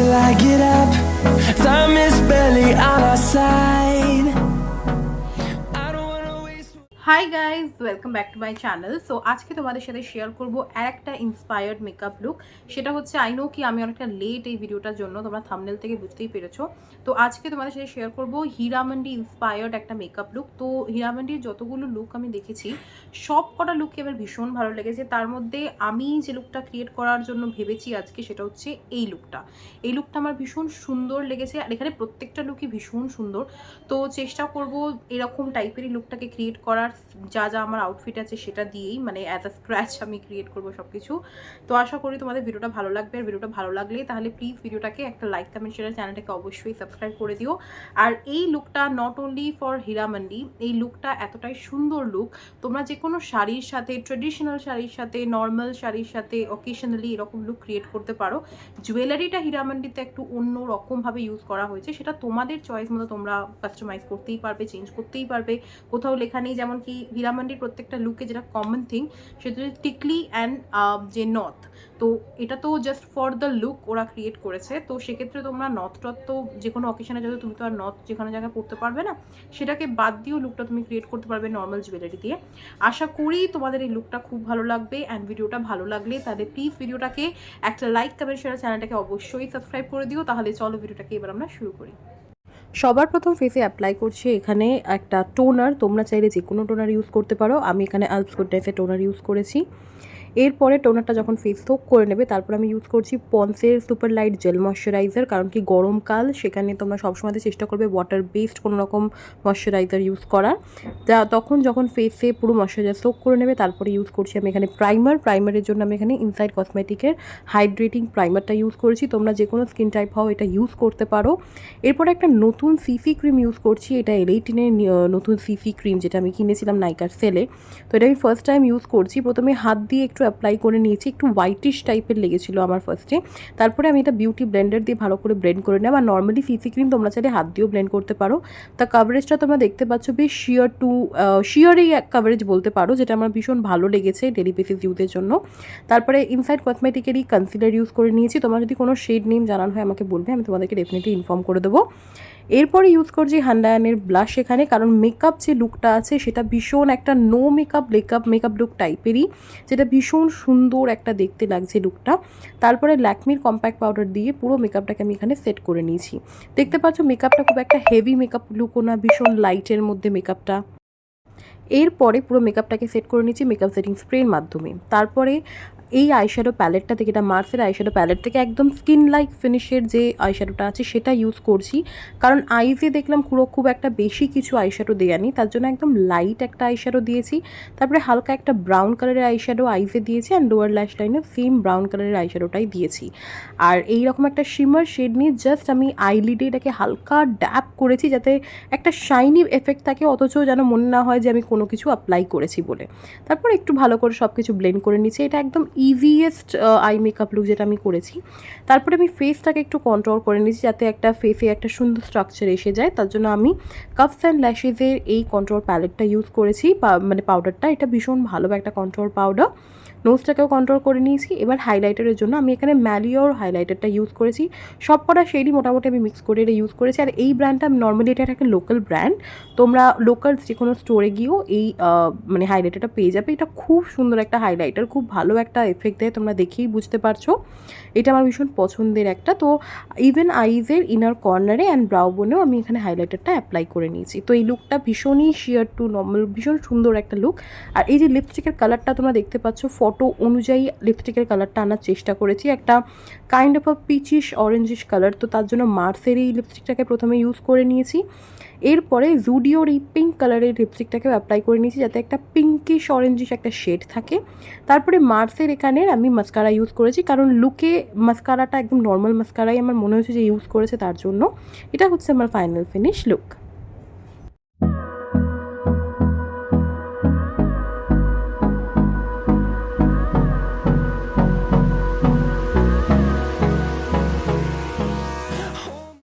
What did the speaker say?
till I get up. Time is barely on our side. I don't wanna waste. Hi guys, welcome back to my channel. So আজকে তোমাদের সাথে share করবো আর একটা inspired makeup look. সেটা হচ্ছে, I know কি আমি অনেকটা লেট এই ভিডিওটার জন্য, তোমরা থাম্বনেল থেকে বুঝতেই পেরেছো। তো আজকে তোমাদের সাথে শেয়ার করবো হীরামান্ডি ইন্সপায়ার্ড একটা মেকআপ লুক। তো হীরামান্ডির যতগুলো লুক আমি দেখেছি, সব কটা লুককে আমার ভীষণ ভালো লেগেছে। তার মধ্যে আমি যে লুকটা ক্রিয়েট করার জন্য ভেবেছি আজকে, সেটা হচ্ছে এই লুকটা। এই লুকটা আমার ভীষণ সুন্দর লেগেছে, আর এখানে প্রত্যেকটা লুকই ভীষণ সুন্দর। তো চেষ্টা করবো এরকম টাইপেরই লুকটাকে ক্রিয়েট করার, যা যা আমার আউটফিট আছে সেটা দিয়েই, মানে অ্যাজ আ স্ক্র্যাচ আমি ক্রিয়েট করবো সব কিছু। তো আশা করি তোমাদের ভিডিওটা ভালো লাগবে। আর ভিডিওটা ভালো লাগলে তাহলে প্লিজ ভিডিওটাকে একটা লাইক, কমেন্ট, শেয়ার, চ্যানেলটাকে অবশ্যই সাবস্ক্রাইব করে দিও। আর এই লুকটা নট অনলি ফর হীরামান্ডি, এই লুকটা এতটাই সুন্দর লুক, তোমরা যে কোনো শাড়ির সাথে, ট্রেডিশনাল শাড়ির সাথে, নর্মাল শাড়ির সাথে, অকেশনালি এরকম লুক ক্রিয়েট করতে পারো। জুয়েলারিটা হীরামান্ডিতে একটু অন্য রকমভাবে ইউজ করা হয়েছে, সেটা তোমাদের চয়েস মতো তোমরা কাস্টমাইজ করতেই পারবে, চেঞ্জ করতেই পারবে। কোথাও লেখা নেই, যেমন কি হীরামান্ডির প্রত্যেকটা লুকে যেটা কমন থিং, সেটা হচ্ছে টিকলি অ্যান্ড যে নথ। তো এটা তো জাস্ট ফর দ্য লুক ওরা ক্রিয়েট করেছে। তো সেক্ষেত্রে তোমরা নথ টথ তো যে কোনো অকেশনে যাবে, তুমি তো আর নথ যেখানে জায়গায় পড়তে পারবে না, সেটাকে বাদ দিয়েও লুকটা তুমি ক্রিয়েট করতে পারবে নর্মাল জুয়েলারি দিয়ে। আশা করি তোমাদের এই লুকটা খুব ভালো লাগবে। অ্যান্ড ভিডিওটা ভালো লাগলে তাহলে প্লিজ ভিডিওটাকে একটা লাইক, কমেন্ট, শেয়ার, চ্যানেলটাকে অবশ্যই সাবস্ক্রাইব করে দিও। তাহলে চলো ভিডিওটাকে এবার আমরা শুরু করি। সবার প্রথম ফেসে অ্যাপ্লাই করছি এখানে একটা টোনার। তোমরা চাইলে যে কোনো টোনার ইউজ করতে পারো, আমি এখানে আলপস গুডনেসের টোনার ইউজ করেছি। এরপরে টোনারটা যখন ফেস সোক করে নেবে, তারপর আমি ইউজ করছি পন্সের সুপার লাইট জেল ময়শ্চারাইজার। কারণ কি গরমকাল, সেখানে তোমরা সবসময় চেষ্টা করবে ওয়াটার বেসড কোনো রকম ময়শ্চারাইজার ইউজ করার। তখন যখন ফেসে পুরো ময়শ্চারাইজার সোক করে নেবে, তারপরে ইউজ করছি আমি এখানে প্রাইমারের জন্য আমি এখানে ইনসাইড কসমেটিকের হাইড্রেটিং প্রাইমারটা ইউজ করেছি। তোমরা যে কোনো স্কিন টাইপ হও এটা ইউজ করতে পারো। এরপর একটা নতুন সিসি ক্রিম ইউজ করছি, এটা এল18-এর নতুন সিসি ক্রিম, যেটা আমি কিনেছিলাম নাইকার সেলে। তো এটা আমি ফার্স্ট টাইম ইউজ করছি। প্রথমে হাত দিয়ে একটু অ্যাপ্লাই করে নিয়েছি, একটু হোয়াইটিশ টাইপের লেগেছিলো আমার ফার্স্টে। তারপরে আমি এটা বিউটি ব্লেন্ডার দিয়ে ভালো করে ব্লেন্ড করে নেব। আর নর্মালি সিসি ক্রিম তোমরা চাইলে হাত দিয়েও ব্লেন্ড করতে পারো। তা কাভারেজটা তোমরা দেখতে পাচ্ছ বেশ শিয়ারই এক কাভারেজ বলতে পারো, যেটা আমার ভীষণ ভালো লেগেছে ডেলি বেসিস ইউজের জন্য। তারপরে ইনসাইড কসমেটিকেরই কনসিলার ইউজ করে নিয়েছি। তোমরা যদি কোনো শেড নেম জানানো হয় আমাকে বলবে, আমি তোমাদেরকে ডেফিনেটলি ইনফর্ম করে দেবো। এরপরে ইউজ করছি হান্ডায়ানের ব্লাশ এখানে, কারণ মেকআপ যে লুকটা আছে সেটা ভীষণ একটা নো মেকআপ লুক টাইপেরই, যেটা ভীষণ সুন্দর একটা দেখতে লাগছে লুকটা। তারপরে ল্যাকমির কম্প্যাক্ট পাউডার দিয়ে পুরো মেকআপটাকে আমি এখানে সেট করে নিয়েছি। দেখতে পাচ্ছ মেকআপটা খুব একটা হেভি মেকআপ লুকও না, ভীষণ লাইটের মধ্যে মেকআপটা। এরপরে পুরো মেকআপটাকে সেট করে নিচ্ছি মেকআপ সেটিং স্প্রের মাধ্যমে। তারপরে এই আইশ্যাডো প্যালেটটা থেকে, এটা মার্সের আইশ্যাডো প্যালেট থেকে একদম স্কিন লাইক ফিনিশের যে আইশ্যাডোটা আছে সেটা ইউজ করছি। কারণ আইজে দেখলাম খুব একটা বেশি কিছু আইশ্যাডো দেওয়া নেই, তার জন্য একদম লাইট একটা আইশ্যাডো দিয়েছি। তারপরে হালকা একটা ব্রাউন কালারের আইশ্যাডো আইজে দিয়েছি, অ্যান্ড লোয়ার ল্যাশ লাইনে সেম ব্রাউন কালারের আইশ্যাডোটাই দিয়েছি। আর এইরকম একটা শিমার শেড নিয়ে জাস্ট আমি আইলিডে এটাকে হালকা ড্যাপ করেছি, যাতে একটা শাইনি এফেক্ট থাকে, অথচ যেন মনে না হয় যে আমি কোনো কিছু অ্যাপ্লাই করেছি বলে। তারপর একটু ভালো করে সব কিছু ব্লেন্ড করে নিচ্ছি। এটা একদম ইজিয়েস্ট আই মেকআপ লুক যেটা আমি করেছি। তারপরে আমি ফেসটাকে একটু কন্ট্রোল করে নিচ্ছি, যাতে একটা ফেসে একটা সুন্দর স্ট্রাকচার এসে যায়। তার জন্য আমি কাপস অ্যান্ড ল্যাশেসের এই কন্ট্রোল প্যালেটটা ইউজ করেছি, মানে পাউডারটা। এটা ভীষণ ভালো একটা কন্ট্রোল পাউডার। নোজটাকেও কন্ট্রোল করে নিয়েছি। এবার হাইলাইটারের জন্য আমি এখানে ম্যালিওর হাইলাইটারটা ইউজ করেছি। সব কটা শেডই মোটামুটি আমি মিক্স করে এটা ইউজ করেছি। আর এই ব্র্যান্ডটা নর্মালি এটা একটা লোকাল ব্র্যান্ড, তোমরা লোকাল যে কোনো স্টোরে গিয়েও এই মানে হাইলাইটারটা পেয়ে যাবে। এটা খুব সুন্দর একটা হাইলাইটার, খুব ভালো একটা এফেক্ট দেয়, তোমরা দেখেই বুঝতে পারছো। এটা আমার ভীষণ পছন্দের একটা। তো ইভেন আইজের ইনার কর্নারে অ্যান্ড ব্রাউ বোনেও আমি এখানে হাইলাইটারটা অ্যাপ্লাই করে নিয়েছি। তো এই লুকটা ভীষণই শিয়ার টু নর্মাল, ভীষণ সুন্দর একটা লুক। আর এই যে লিপস্টিকের কালারটা তোমরা দেখতে পাচ্ছ, ফটো অনুযায়ী লিপস্টিকের কালারটা আনার চেষ্টা করেছি, একটা kind of a peachish orangish colour. তো তার জন্য মার্সের এই লিপস্টিকটাকে প্রথমে ইউজ করে নিয়েছি। এরপরে জুডিওর এই পিঙ্ক কালারের লিপস্টিকটাকেও অ্যাপ্লাই করে নিয়েছি, যাতে একটা পিঙ্কিশ অরেঞ্জিশ একটা শেড থাকে। তারপরে মার্সের এখানের আমি মাস্কারা ইউজ করেছি, কারণ লুকে মাস্কারাটা একদম নর্মাল মাস্কারাই আমার মনে হচ্ছে যে ইউজ করেছে, তার জন্য এটা হচ্ছে আমার ফাইনাল ফিনিশ লুক।